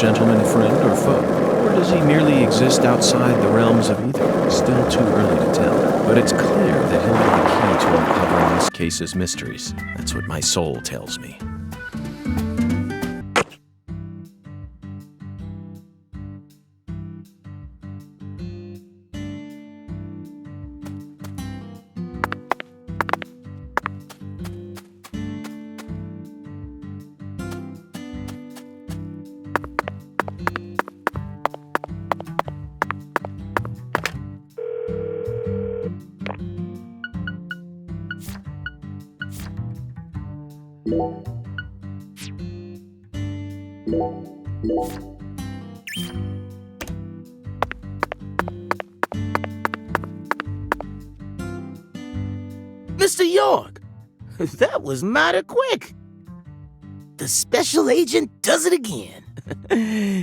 gentleman friend or foe? Or does he merely exist outside the realms of either? Still too early to tell. But it's clear that he'll be the key to uncovering this case's mysteries. That's what my soul tells me. Mr. York, that was mighty quick. The special agent does it again.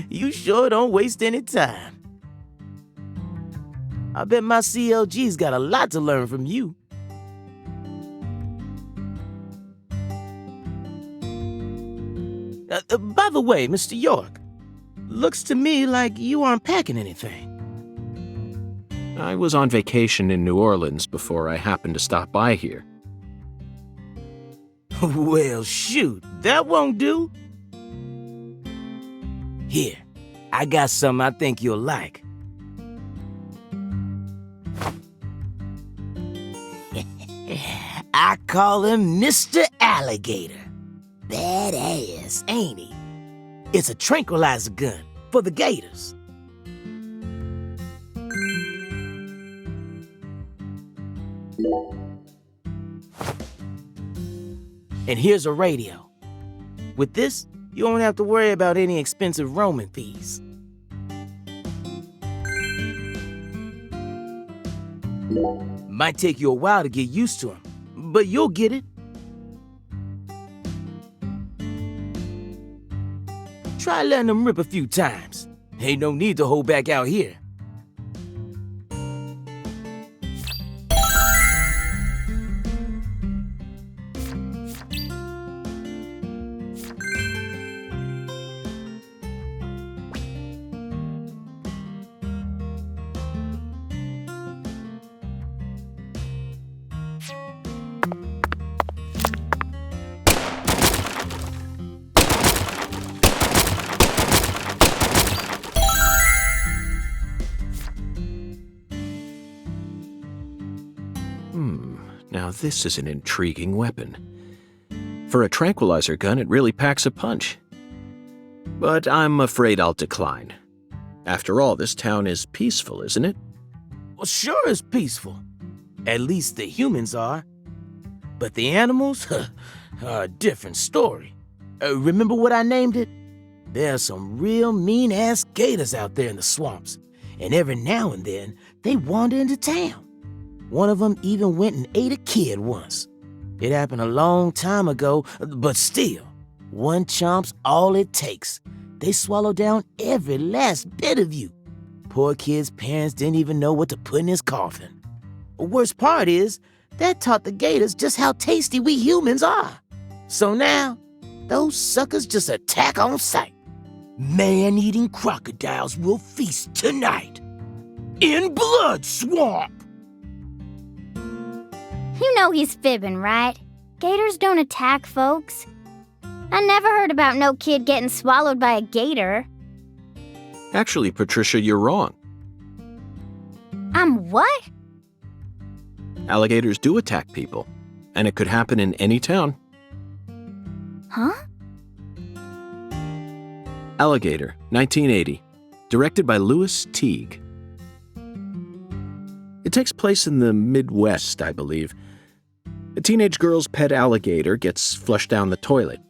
You sure don't waste any time. I bet my CLG's got a lot to learn from you. By the way, Mr. York, looks to me like you aren't packing anything. I was on vacation in New Orleans before I happened to stop by here. Well, shoot, that won't do. Here, I got something I think you'll like. I call him Mr. Alligator. Badass, ain't he? It's a tranquilizer gun for the gators. And here's a radio. With this, you won't have to worry about any expensive roaming fees. Might take you a while to get used to them, but you'll get it. Try letting them rip a few times. Ain't no need to hold back out here. Now this is an intriguing weapon. For a tranquilizer gun, it really packs a punch. But I'm afraid I'll decline. After all, this town is peaceful, isn't it? Well, sure it's peaceful. At least the humans are. But the animals are a different story. Remember what I named it? There's some real mean-ass gators out there in the swamps. And every now and then, they wander into town. One of them even went and ate a kid once. It happened a long time ago, but still, one chomp's all it takes. They swallow down every last bit of you. Poor kid's parents didn't even know what to put in his coffin. The worst part is, that taught the gators just how tasty we humans are. So now, those suckers just attack on sight. Man-eating crocodiles will feast tonight. In Blood Swamp! You know he's fibbing, right? Gators don't attack folks. I never heard about no kid getting swallowed by a gator. Actually, Patricia, you're wrong. I'm what? Alligators do attack people, and it could happen in any town. Huh? Alligator, 1980. Directed by Louis Teague. It takes place in the Midwest, I believe. A teenage girl's pet alligator gets flushed down the toilet.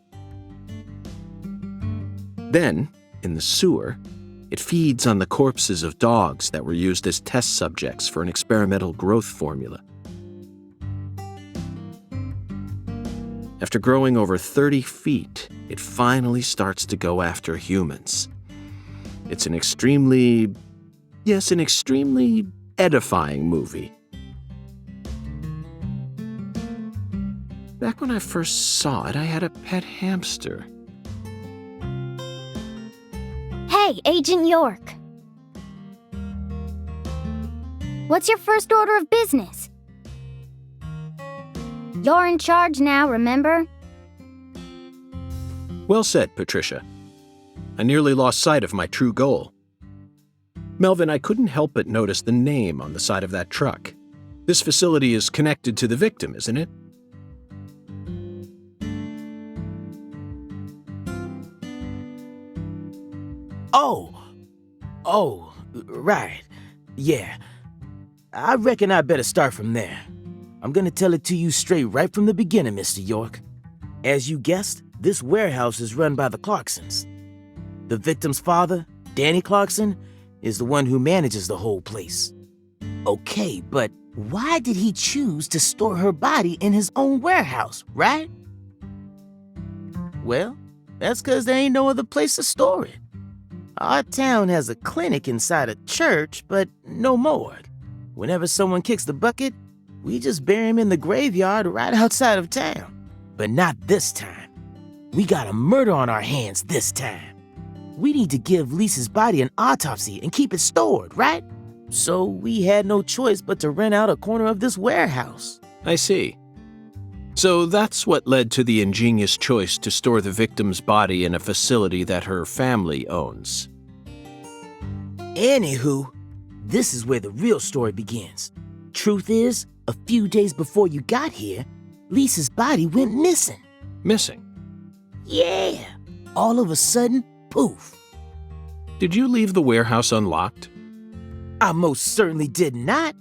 Then, in the sewer, it feeds on the corpses of dogs that were used as test subjects for an experimental growth formula. After growing over 30 feet, it finally starts to go after humans. It's an extremely edifying movie. Back when I first saw it, I had a pet hamster. Okay, Agent York. What's your first order of business? You're in charge now, remember? Well said, Patricia. I nearly lost sight of my true goal. Melvin, I couldn't help but notice the name on the side of that truck. This facility is connected to the victim, isn't it? Oh, right. Yeah. I reckon I better start from there. I'm gonna tell it to you straight right from the beginning, Mr. York. As you guessed, this warehouse is run by the Clarksons. The victim's father, Danny Clarkson, is the one who manages the whole place. Okay, but why did he choose to store her body in his own warehouse, right? Well, that's 'cause there ain't no other place to store it. Our town has a clinic inside a church, but no morgue. Whenever someone kicks the bucket, we just bury him in the graveyard right outside of town. But not this time. We got a murder on our hands this time. We need to give Lisa's body an autopsy and keep it stored, right? So we had no choice but to rent out a corner of this warehouse. I see. So that's what led to the ingenious choice to store the victim's body in a facility that her family owns. Anywho, this is where the real story begins. Truth is, a few days before you got here, Lisa's body went missing. Missing? Yeah. All of a sudden, poof. Did you leave the warehouse unlocked? I most certainly did not.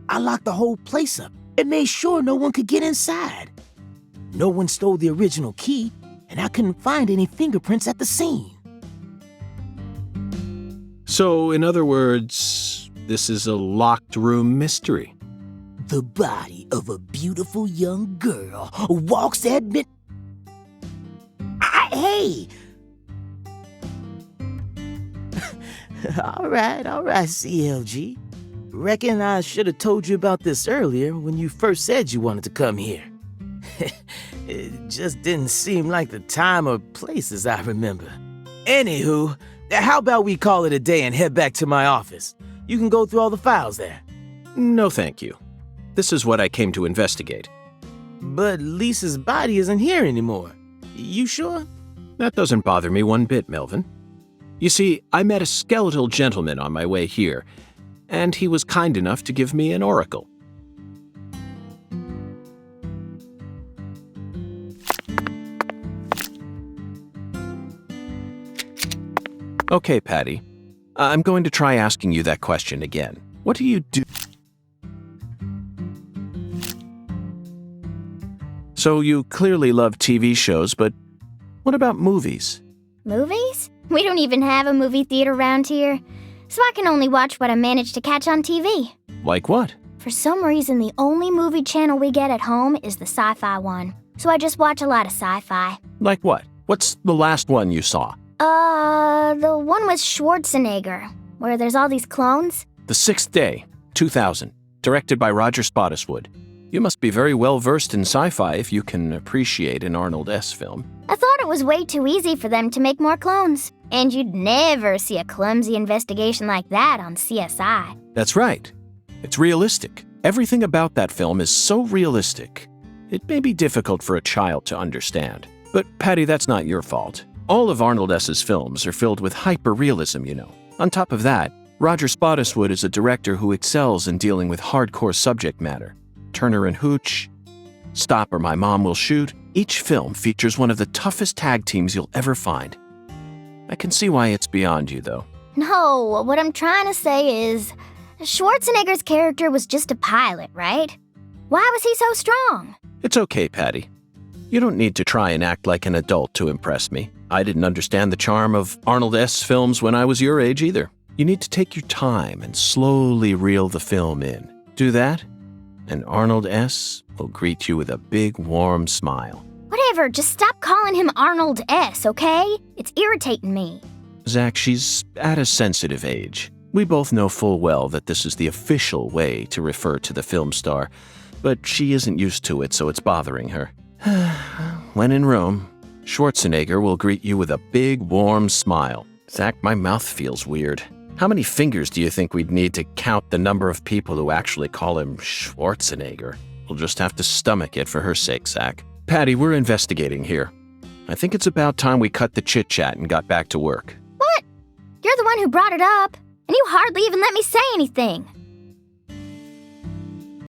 I locked the whole place up and made sure no one could get inside. No one stole the original key, and I couldn't find any fingerprints at the scene. So, in other words, this is a locked room mystery. The body of a beautiful young girl walks at mid... Hey! All right, CLG. Reckon I should have told you about this earlier when you first said you wanted to come here. It just didn't seem like the time or place as I remember. Anywho, how about we call it a day and head back to my office? You can go through all the files there. No, thank you. This is what I came to investigate. But Lisa's body isn't here anymore. You sure? That doesn't bother me one bit, Melvin. You see, I met a skeletal gentleman on my way here, and he was kind enough to give me an oracle. Okay, Patty. I'm going to try asking you that question again. What do you do? So you clearly love TV shows, but what about movies? Movies? We don't even have a movie theater around here, so I can only watch what I manage to catch on TV. Like what? For some reason, the only movie channel we get at home is the sci-fi one, so I just watch a lot of sci-fi. Like what? What's the last one you saw? The one with Schwarzenegger, where there's all these clones. The Sixth Day, 2000, directed by Roger Spottiswoode. You must be very well versed in sci-fi if you can appreciate an Arnold S. film. I thought it was way too easy for them to make more clones, and you'd never see a clumsy investigation like that on CSI. That's right. It's realistic. Everything about that film is so realistic. It may be difficult for a child to understand. But, Patty, that's not your fault. All of Arnold S.'s films are filled with hyper-realism, you know. On top of that, Roger Spottiswoode is a director who excels in dealing with hardcore subject matter. Turner and Hooch, Stop or My Mom Will Shoot, each film features one of the toughest tag teams you'll ever find. I can see why it's beyond you, though. No, what I'm trying to say is, Schwarzenegger's character was just a pilot, right? Why was he so strong? It's okay, Patty. You don't need to try and act like an adult to impress me. I didn't understand the charm of Arnold S. films when I was your age either. You need to take your time and slowly reel the film in. Do that, and Arnold S. will greet you with a big, warm smile. Whatever, just stop calling him Arnold S., okay? It's irritating me. Zach, she's at a sensitive age. We both know full well that this is the official way to refer to the film star, but she isn't used to it, so it's bothering her. When in Rome, Schwarzenegger will greet you with a big, warm smile. Zach, my mouth feels weird. How many fingers do you think we'd need to count the number of people who actually call him Schwarzenegger? We'll just have to stomach it for her sake, Zach. Patty, we're investigating here. I think it's about time we cut the chit-chat and got back to work. What? You're the one who brought it up, and you hardly even let me say anything.